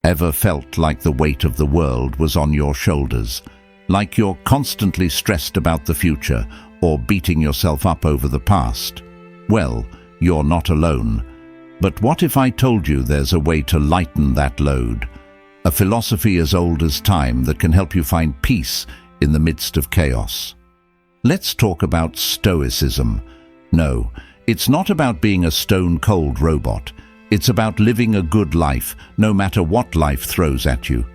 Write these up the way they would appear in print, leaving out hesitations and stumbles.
Ever felt like the weight of the world was on your shoulders? Like you're constantly stressed about the future or beating yourself up over the past? Well, you're not alone. But what if I told you there's a way to lighten that load? A philosophy as old as time that can help you find peace in the midst of chaos. Let's talk about Stoicism. No, it's not about being a stone-cold robot. It's about living a good life, no matter what life throws at you.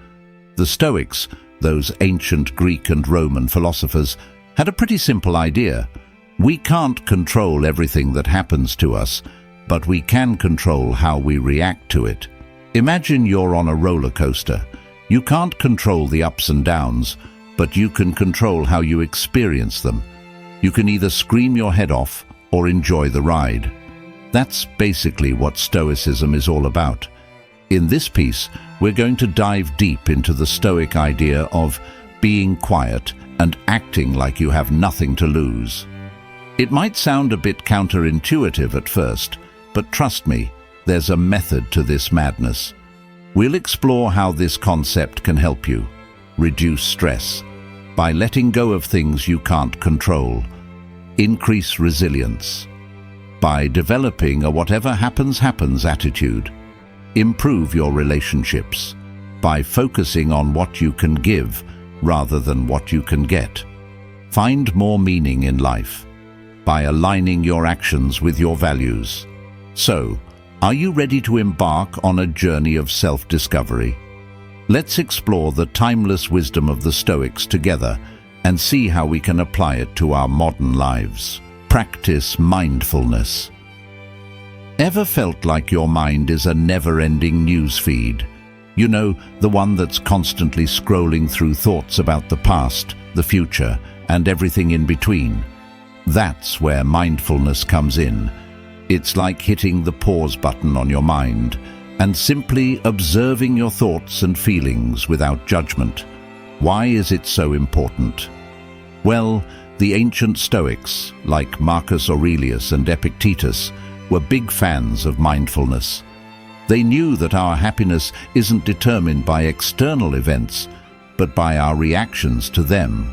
The Stoics, those ancient Greek and Roman philosophers, had a pretty simple idea. We can't control everything that happens to us, but we can control how we react to it. Imagine you're on a roller coaster. You can't control the ups and downs, but you can control how you experience them. You can either scream your head off or enjoy the ride. That's basically what Stoicism is all about. In this piece, we're going to dive deep into the Stoic idea of being quiet and acting like you have nothing to lose. It might sound a bit counterintuitive at first, but trust me, there's a method to this madness. We'll explore how this concept can help you reduce stress by letting go of things you can't control, increase resilience by developing a whatever happens happens attitude, improve your relationships by focusing on what you can give rather than what you can get, find more meaning in life by aligning your actions with your values. So, are you ready to embark on a journey of self-discovery? Let's explore the timeless wisdom of the Stoics together and see how we can apply it to our modern lives. Practice mindfulness. Ever felt like your mind is a never-ending news feed? You know, the one that's constantly scrolling through thoughts about the past, the future, and everything in between. That's where mindfulness comes in. It's like hitting the pause button on your mind and simply observing your thoughts and feelings without judgment. Why is it so important? Well, the ancient Stoics, like Marcus Aurelius and Epictetus, were big fans of mindfulness. They knew that our happiness isn't determined by external events, but by our reactions to them.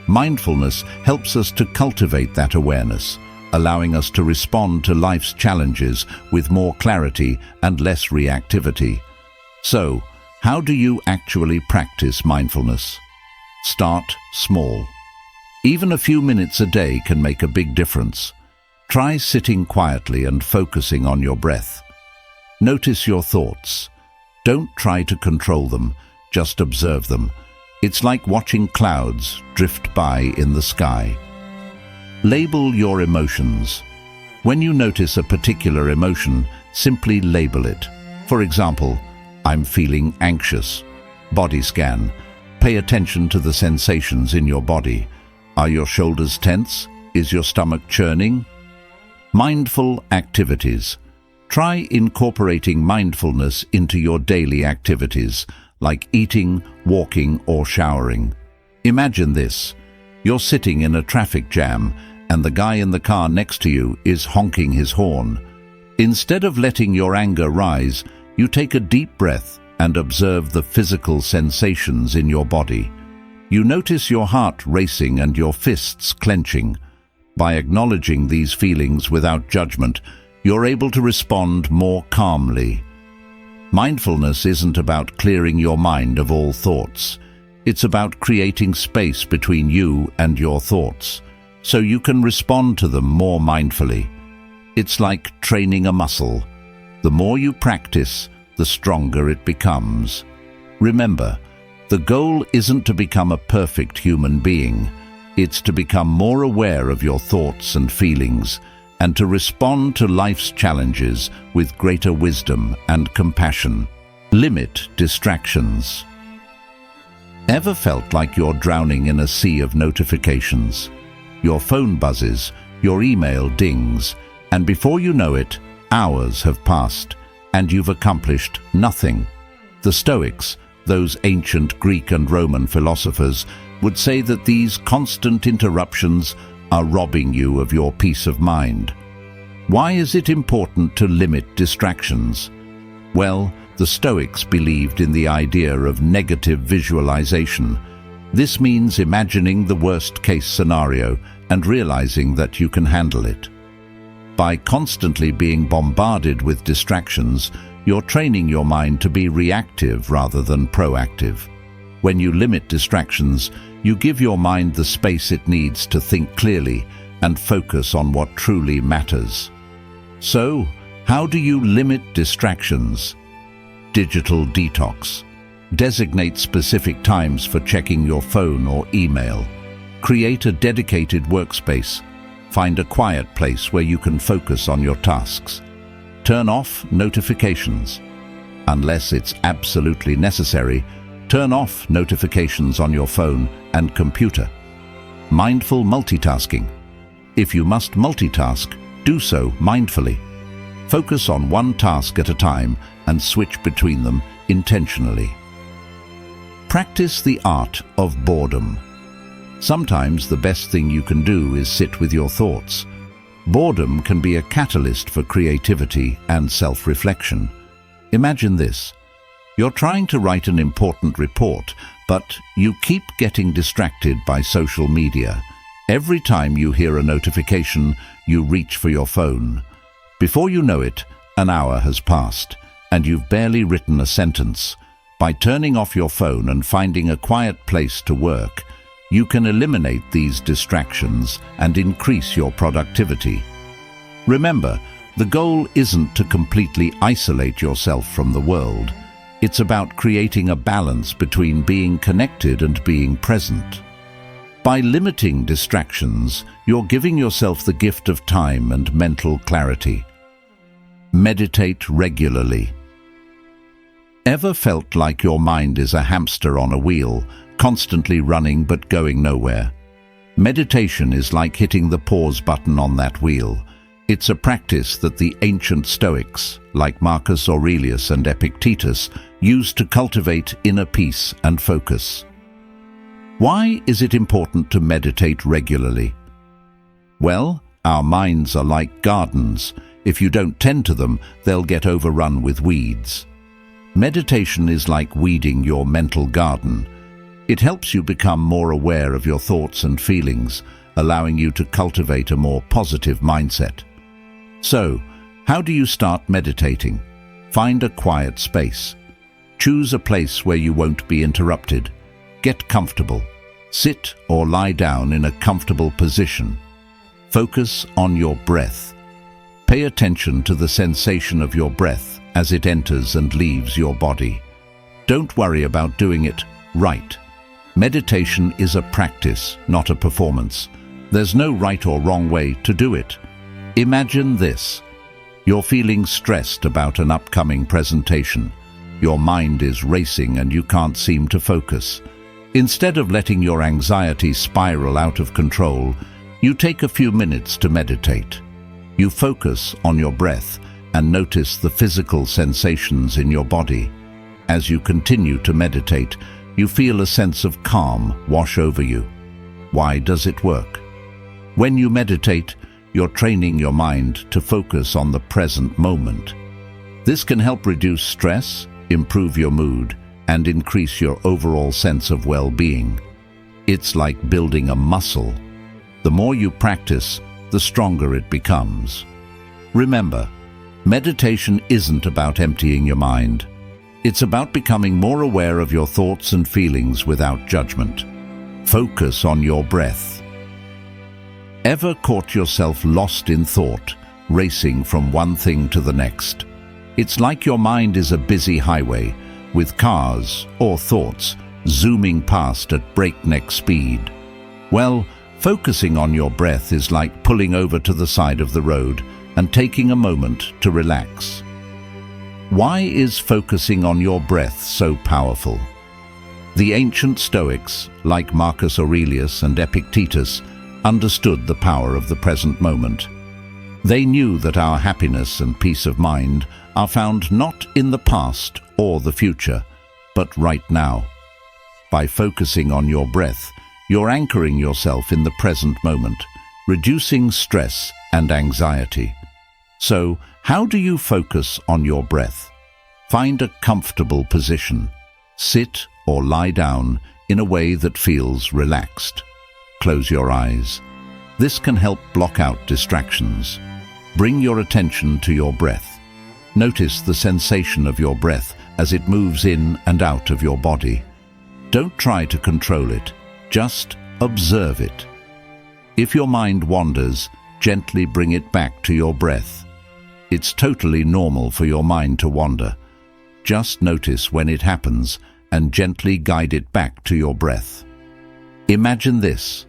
Mindfulness helps us to cultivate that awareness, allowing us to respond to life's challenges with more clarity and less reactivity. So, how do you actually practice mindfulness? Start small. Even a few minutes a day can make a big difference. Try sitting quietly and focusing on your breath. Notice your thoughts. Don't try to control them, just observe them. It's like watching clouds drift by in the sky. Label your emotions. When you notice a particular emotion, simply label it. For example, I'm feeling anxious. Body scan. Pay attention to the sensations in your body. Are your shoulders tense? Is your stomach churning? Mindful activities. Try incorporating mindfulness into your daily activities, like eating, walking, or showering. Imagine this. You're sitting in a traffic jam, and the guy in the car next to you is honking his horn. Instead of letting your anger rise, you take a deep breath and observe the physical sensations in your body. You notice your heart racing and your fists clenching. By acknowledging these feelings without judgment, you're able to respond more calmly. Mindfulness isn't about clearing your mind of all thoughts. It's about creating space between you and your thoughts, so you can respond to them more mindfully. It's like training a muscle. The more you practice, the stronger it becomes. Remember, the goal isn't to become a perfect human being. It's to become more aware of your thoughts and feelings, and to respond to life's challenges with greater wisdom and compassion. Limit distractions. Ever felt like you're drowning in a sea of notifications? Your phone buzzes, your email dings, and before you know it, hours have passed, and you've accomplished nothing. The Stoics, those ancient Greek and Roman philosophers, would say that these constant interruptions are robbing you of your peace of mind. Why is it important to limit distractions? Well, The Stoics believed in the idea of negative visualization. This means imagining the worst-case scenario and realizing that you can handle it. By constantly being bombarded with distractions, you're training your mind to be reactive rather than proactive. When you limit distractions, you give your mind the space it needs to think clearly and focus on what truly matters. So, how do you limit distractions? Digital detox. Designate specific times for checking your phone or email. Create a dedicated workspace. Find a quiet place where you can focus on your tasks. Turn off notifications. Unless it's absolutely necessary, turn off notifications on your phone and computer. Mindful multitasking. If you must multitask, do so mindfully. Focus on one task at a time and switch between them intentionally. Practice the art of boredom. Sometimes the best thing you can do is sit with your thoughts. Boredom can be a catalyst for creativity and self-reflection. Imagine this. You're trying to write an important report, but you keep getting distracted by social media. Every time you hear a notification, you reach for your phone. Before you know it, an hour has passed, and you've barely written a sentence. By turning off your phone and finding a quiet place to work, you can eliminate these distractions and increase your productivity. Remember, the goal isn't to completely isolate yourself from the world. It's about creating a balance between being connected and being present. By limiting distractions, you're giving yourself the gift of time and mental clarity. Meditate regularly. Ever felt like your mind is a hamster on a wheel, constantly running but going nowhere? Meditation is like hitting the pause button on that wheel. It's a practice that the ancient Stoics, like Marcus Aurelius and Epictetus, used to cultivate inner peace and focus. Why is it important to meditate regularly? Well, our minds are like gardens. If you don't tend to them, they'll get overrun with weeds. Meditation is like weeding your mental garden. It helps you become more aware of your thoughts and feelings, allowing you to cultivate a more positive mindset. So, how do you start meditating? Find a quiet space. Choose a place where you won't be interrupted. Get comfortable. Sit or lie down in a comfortable position. Focus on your breath. Pay attention to the sensation of your breath as it enters and leaves your body. Don't worry about doing it right. Meditation is a practice, not a performance. There's no right or wrong way to do it. Imagine this. You're feeling stressed about an upcoming presentation. Your mind is racing and you can't seem to focus. Instead of letting your anxiety spiral out of control, you take a few minutes to meditate. You focus on your breath and notice the physical sensations in your body. As you continue to meditate, you feel a sense of calm wash over you. Why does it work? When you meditate, you're training your mind to focus on the present moment. This can help reduce stress, improve your mood, and increase your overall sense of well-being. It's like building a muscle. The more you practice, the stronger it becomes. Remember, meditation isn't about emptying your mind. It's about becoming more aware of your thoughts and feelings without judgment. Focus on your breath. Ever caught yourself lost in thought, racing from one thing to the next? It's like your mind is a busy highway, with cars or thoughts zooming past at breakneck speed. Well, focusing on your breath is like pulling over to the side of the road and taking a moment to relax. Why is focusing on your breath so powerful? The ancient Stoics, like Marcus Aurelius and Epictetus, understood the power of the present moment. They knew that our happiness and peace of mind are found not in the past or the future, but right now. By focusing on your breath, you're anchoring yourself in the present moment, reducing stress and anxiety. So, how do you focus on your breath? Find a comfortable position. Sit or lie down in a way that feels relaxed. Close your eyes. This can help block out distractions. Bring your attention to your breath. Notice the sensation of your breath as it moves in and out of your body. Don't try to control it, just observe it. If your mind wanders, gently bring it back to your breath. It's totally normal for your mind to wander. Just notice when it happens and gently guide it back to your breath. Imagine this.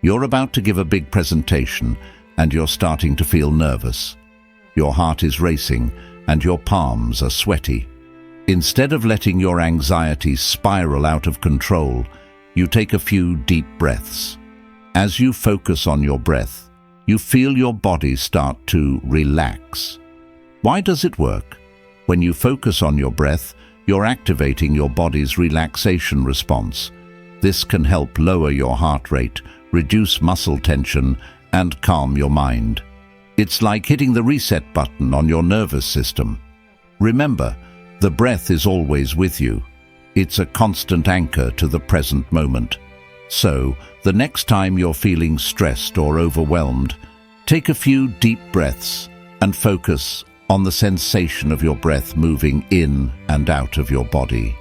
You're about to give a big presentation and you're starting to feel nervous. Your heart is racing and your palms are sweaty. Instead of letting your anxiety spiral out of control, you take a few deep breaths. As you focus on your breath, you feel your body start to relax. Why does it work? When you focus on your breath, you're activating your body's relaxation response. This can help lower your heart rate, reduce muscle tension, and calm your mind. It's like hitting the reset button on your nervous system. Remember, the breath is always with you. It's a constant anchor to the present moment. So, the next time you're feeling stressed or overwhelmed, take a few deep breaths and focus on the sensation of your breath moving in and out of your body.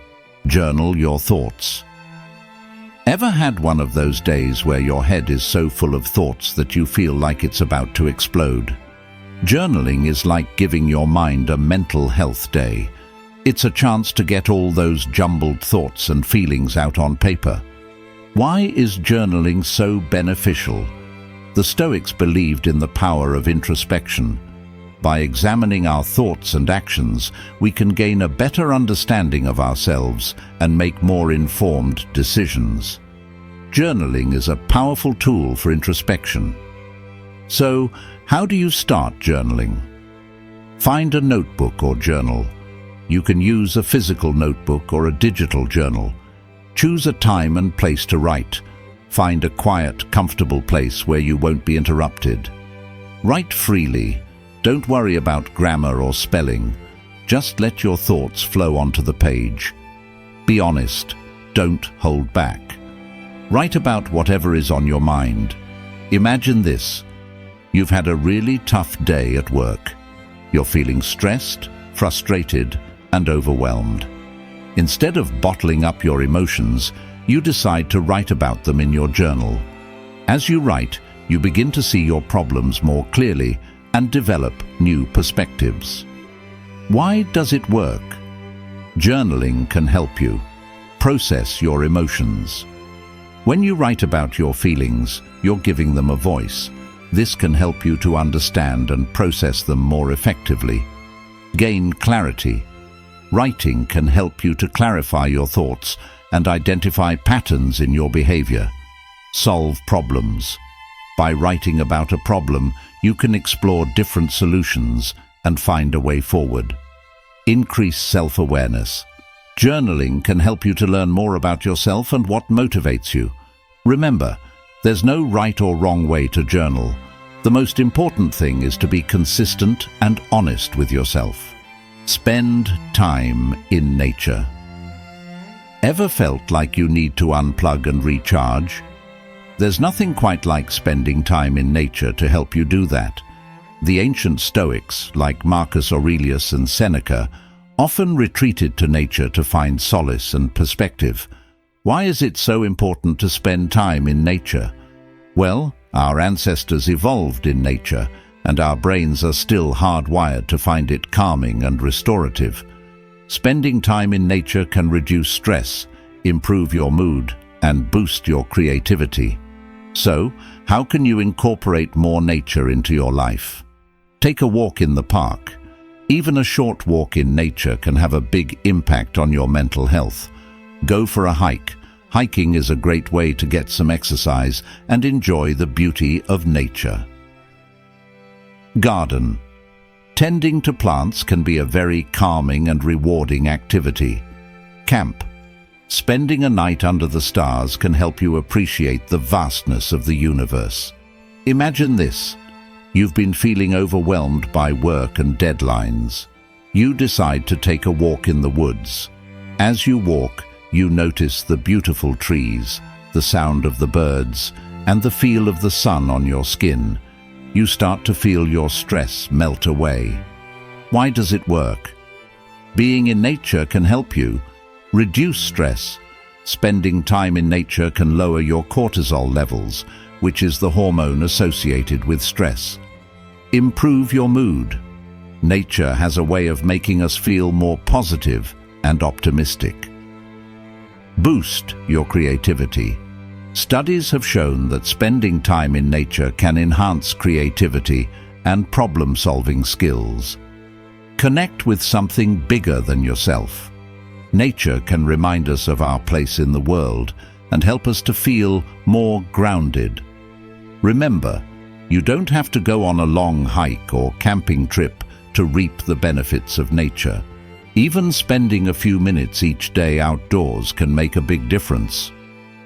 Journal your thoughts. Ever had one of those days where your head is so full of thoughts that you feel like it's about to explode? Journaling is like giving your mind a mental health day. It's a chance to get all those jumbled thoughts and feelings out on paper. Why is journaling so beneficial? The Stoics believed in the power of introspection. By examining our thoughts and actions, we can gain a better understanding of ourselves and make more informed decisions. Journaling is a powerful tool for introspection. So, how do you start journaling? Find a notebook or journal. You can use a physical notebook or a digital journal. Choose a time and place to write. Find a quiet, comfortable place where you won't be interrupted. Write freely. Don't worry about grammar or spelling. Just let your thoughts flow onto the page. Be honest. Don't hold back. Write about whatever is on your mind. Imagine this. You've had a really tough day at work. You're feeling stressed, frustrated, and overwhelmed. Instead of bottling up your emotions, you decide to write about them in your journal. As you write, you begin to see your problems more clearly and develop new perspectives. Why does it work? Journaling can help you process your emotions. When you write about your feelings, you're giving them a voice. This can help you to understand and process them more effectively. Gain clarity. Writing can help you to clarify your thoughts and identify patterns in your behavior. Solve problems. By writing about a problem, you can explore different solutions and find a way forward. Increase self-awareness. Journaling can help you to learn more about yourself and what motivates you. Remember, there's no right or wrong way to journal. The most important thing is to be consistent and honest with yourself. Spend time in nature. Ever felt like you need to unplug and recharge? There's nothing quite like spending time in nature to help you do that. The ancient Stoics, like Marcus Aurelius and Seneca, often retreated to nature to find solace and perspective. Why is it so important to spend time in nature? Well, our ancestors evolved in nature, and our brains are still hardwired to find it calming and restorative. Spending time in nature can reduce stress, improve your mood, and boost your creativity. So, how can you incorporate more nature into your life? Take a walk in the park. Even a short walk in nature can have a big impact on your mental health. Go for a hike. Hiking is a great way to get some exercise and enjoy the beauty of nature. Garden. Tending to plants can be a very calming and rewarding activity. Camp. Spending a night under the stars can help you appreciate the vastness of the universe. Imagine this. You've been feeling overwhelmed by work and deadlines. You decide to take a walk in the woods. As you walk, you notice the beautiful trees, the sound of the birds, and the feel of the sun on your skin. You start to feel your stress melt away. Why does it work? Being in nature can help you reduce stress. Spending time in nature can lower your cortisol levels, which is the hormone associated with stress. Improve your mood. Nature has a way of making us feel more positive and optimistic. Boost your creativity. Studies have shown that spending time in nature can enhance creativity and problem-solving skills. Connect with something bigger than yourself. Nature can remind us of our place in the world and help us to feel more grounded. Remember, you don't have to go on a long hike or camping trip to reap the benefits of nature. Even spending a few minutes each day outdoors can make a big difference.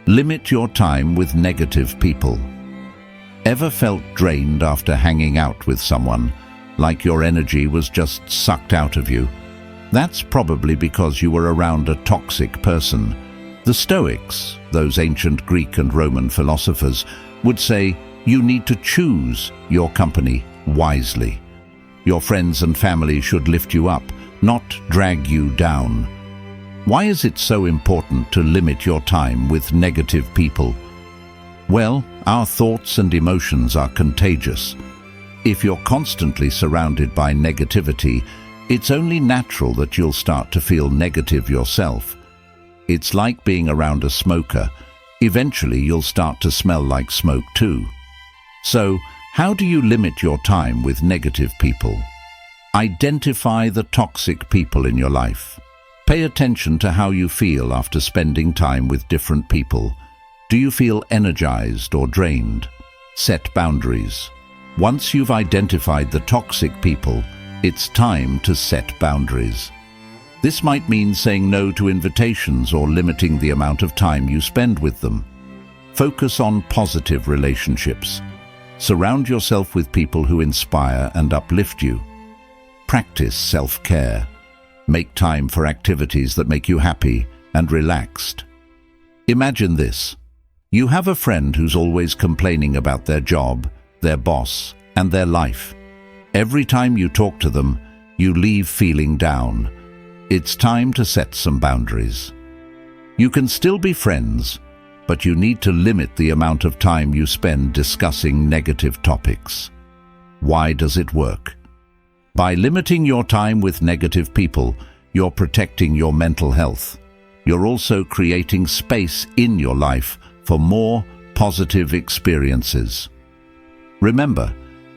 Limit your time with negative people. Ever felt drained after hanging out with someone, like your energy was just sucked out of you? That's probably because you were around a toxic person. The Stoics, those ancient Greek and Roman philosophers, would say you need to choose your company wisely. Your friends and family should lift you up, not drag you down. Why is it so important to limit your time with negative people? Well, our thoughts and emotions are contagious. If you're constantly surrounded by negativity, it's only natural that you'll start to feel negative yourself. It's like being around a smoker. Eventually, you'll start to smell like smoke too. So, how do you limit your time with negative people? Identify the toxic people in your life. Pay attention to how you feel after spending time with different people. Do you feel energized or drained? Set boundaries. Once you've identified the toxic people, it's time to set boundaries. This might mean saying no to invitations or limiting the amount of time you spend with them. Focus on positive relationships. Surround yourself with people who inspire and uplift you. Practice self-care. Make time for activities that make you happy and relaxed. Imagine this. You have a friend who's always complaining about their job, their boss, and their life. Every time you talk to them, you leave feeling down. It's time to set some boundaries. You can still be friends, but you need to limit the amount of time you spend discussing negative topics. Why does it work? By limiting your time with negative people, you're protecting your mental health. You're also creating space in your life for more positive experiences. Remember,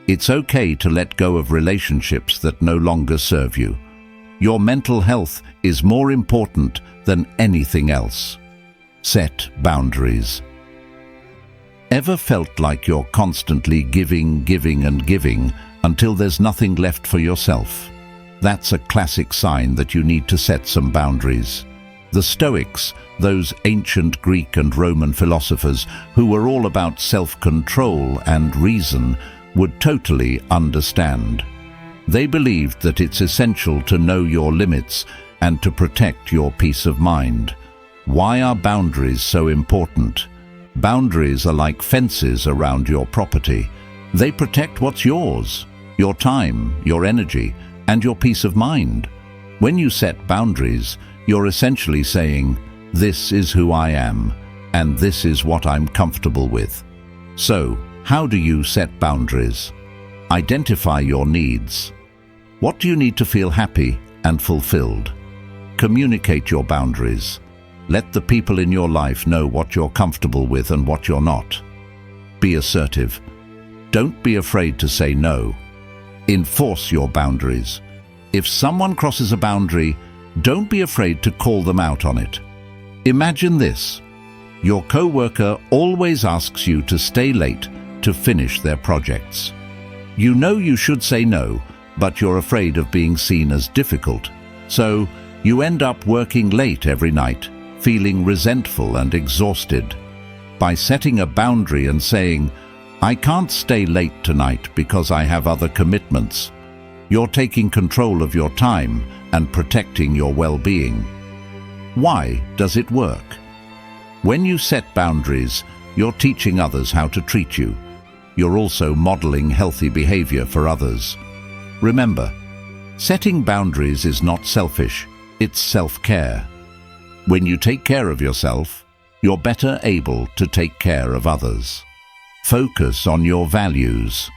it's okay to let go of relationships that no longer serve you. Your mental health is more important than anything else. Set boundaries. Ever felt like you're constantly giving until there's nothing left for yourself? That's a classic sign that you need to set some boundaries. The Stoics, those ancient Greek and Roman philosophers who were all about self-control and reason, would totally understand. They believed that it's essential to know your limits and to protect your peace of mind. Why are boundaries so important? Boundaries are like fences around your property. They protect what's yours, your time, your energy, and your peace of mind. When you set boundaries, you're essentially saying, "This is who I am, and this is what I'm comfortable with." So, how do you set boundaries? Identify your needs. What do you need to feel happy and fulfilled? Communicate your boundaries. Let the people in your life know what you're comfortable with and what you're not. Be assertive. Don't be afraid to say no. Enforce your boundaries. If someone crosses a boundary, don't be afraid to call them out on it. Imagine this. Your co-worker always asks you to stay late to finish their projects. You know you should say no, but you're afraid of being seen as difficult. So you end up working late every night, feeling resentful and exhausted. By setting a boundary and saying, "I can't stay late tonight because I have other commitments," You're taking control of your time and protecting your well-being. Why does it work? When you set boundaries, you're teaching others how to treat you. You're also modeling healthy behavior for others. Remember, setting boundaries is not selfish, it's self-care. When you take care of yourself, you're better able to take care of others. Focus on your values.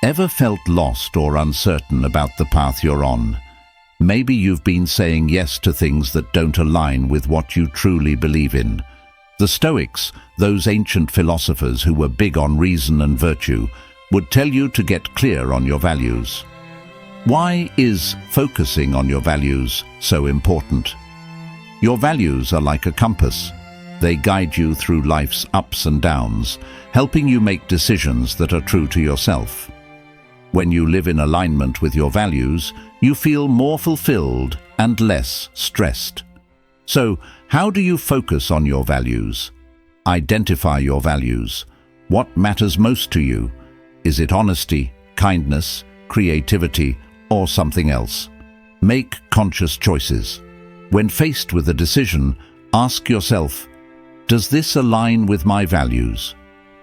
Ever felt lost or uncertain about the path you're on? Maybe you've been saying yes to things that don't align with what you truly believe in. The Stoics, those ancient philosophers who were big on reason and virtue, would tell you to get clear on your values. Why is focusing on your values so important? Your values are like a compass. They guide you through life's ups and downs, helping you make decisions that are true to yourself. When you live in alignment with your values, you feel more fulfilled and less stressed. So, how do you focus on your values? Identify your values. What matters most to you? Is it honesty, kindness, creativity, or something else? Make conscious choices. When faced with a decision, ask yourself, does this align with my values?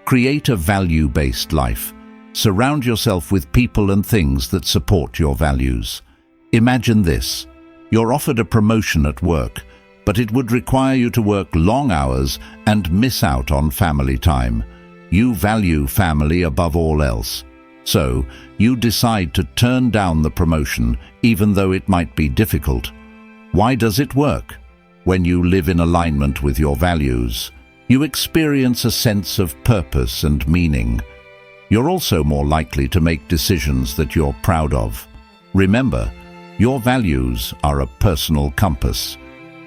Create a value-based life. Surround yourself with people and things that support your values. Imagine this. You're offered a promotion at work, but it would require you to work long hours and miss out on family time. You value family above all else. So, you decide to turn down the promotion, even though it might be difficult. Why does it work? When you live in alignment with your values, you experience a sense of purpose and meaning. You're also more likely to make decisions that you're proud of. Remember, your values are a personal compass.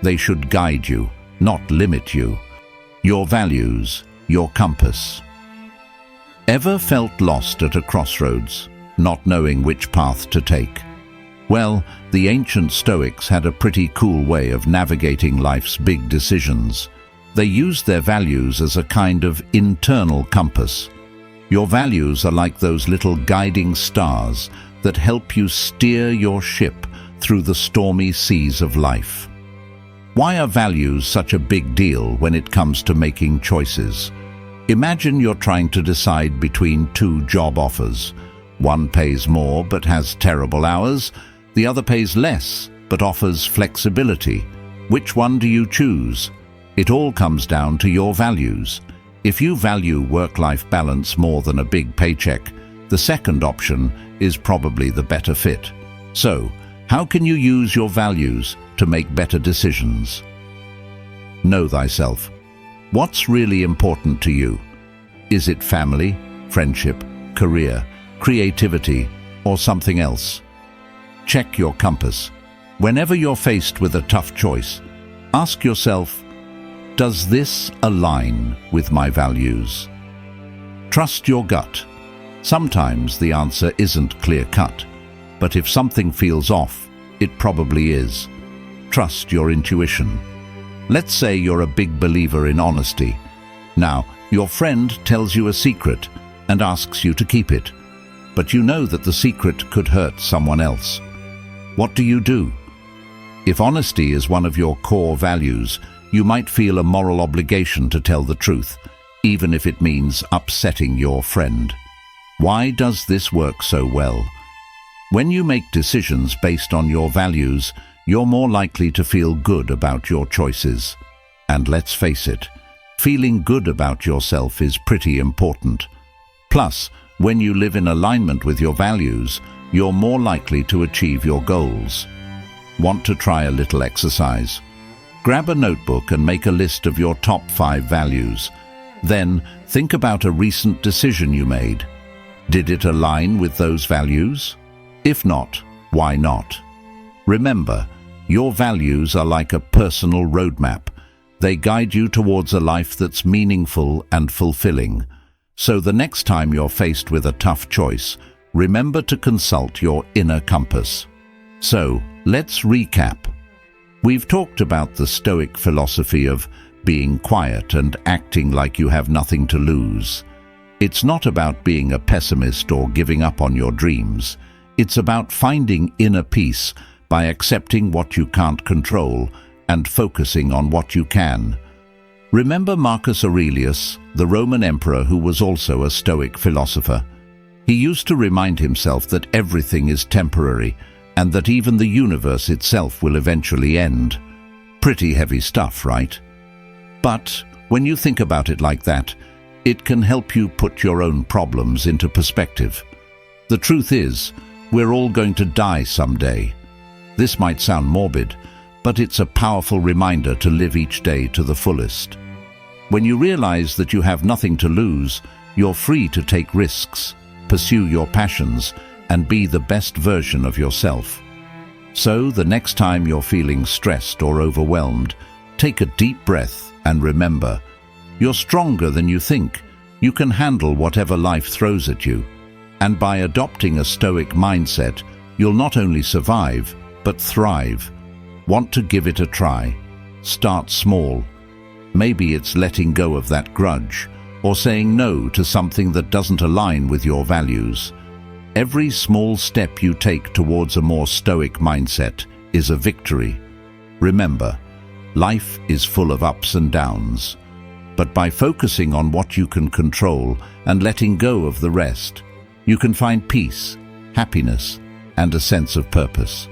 They should guide you, not limit you. Your values, your compass. Ever felt lost at a crossroads, not knowing which path to take? Well, the ancient Stoics had a pretty cool way of navigating life's big decisions. They used their values as a kind of internal compass. Your values are like those little guiding stars that help you steer your ship through the stormy seas of life. Why are values such a big deal when it comes to making choices? Imagine you're trying to decide between two job offers. One pays more but has terrible hours. The other pays less but offers flexibility. Which one do you choose? It all comes down to your values. If you value work-life balance more than a big paycheck, the second option is probably the better fit. So, how can you use your values to make better decisions? Know thyself. What's really important to you? Is it family, friendship, career, creativity, or something else? Check your compass. Whenever you're faced with a tough choice, ask yourself, does this align with my values? Trust your gut. Sometimes the answer isn't clear-cut, but if something feels off, it probably is. Trust your intuition. Let's say you're a big believer in honesty. Now, your friend tells you a secret and asks you to keep it, but you know that the secret could hurt someone else. What do you do? If honesty is one of your core values, you might feel a moral obligation to tell the truth, even if it means upsetting your friend. Why does this work so well? When you make decisions based on your values, you're more likely to feel good about your choices. And let's face it, feeling good about yourself is pretty important. Plus, when you live in alignment with your values, you're more likely to achieve your goals. Want to try a little exercise? Grab a notebook and make a list of your top 5 values. Then, think about a recent decision you made. Did it align with those values? If not, why not? Remember, your values are like a personal roadmap. They guide you towards a life that's meaningful and fulfilling. So the next time you're faced with a tough choice, remember to consult your inner compass. So, let's recap. We've talked about the Stoic philosophy of being quiet and acting like you have nothing to lose. It's not about being a pessimist or giving up on your dreams. It's about finding inner peace by accepting what you can't control and focusing on what you can. Remember Marcus Aurelius, the Roman emperor who was also a Stoic philosopher? He used to remind himself that everything is temporary and that even the universe itself will eventually end. Pretty heavy stuff, right? But when you think about it like that, it can help you put your own problems into perspective. The truth is, we're all going to die someday. This might sound morbid, but it's a powerful reminder to live each day to the fullest. When you realize that you have nothing to lose, you're free to take risks, pursue your passions, and be the best version of yourself. So, the next time you're feeling stressed or overwhelmed, take a deep breath and remember, you're stronger than you think. You can handle whatever life throws at you. And by adopting a Stoic mindset, you'll not only survive, but thrive. Want to give it a try? Start small. Maybe it's letting go of that grudge, or saying no to something that doesn't align with your values. Every small step you take towards a more Stoic mindset is a victory. Remember, life is full of ups and downs. But by focusing on what you can control and letting go of the rest, you can find peace, happiness, and a sense of purpose.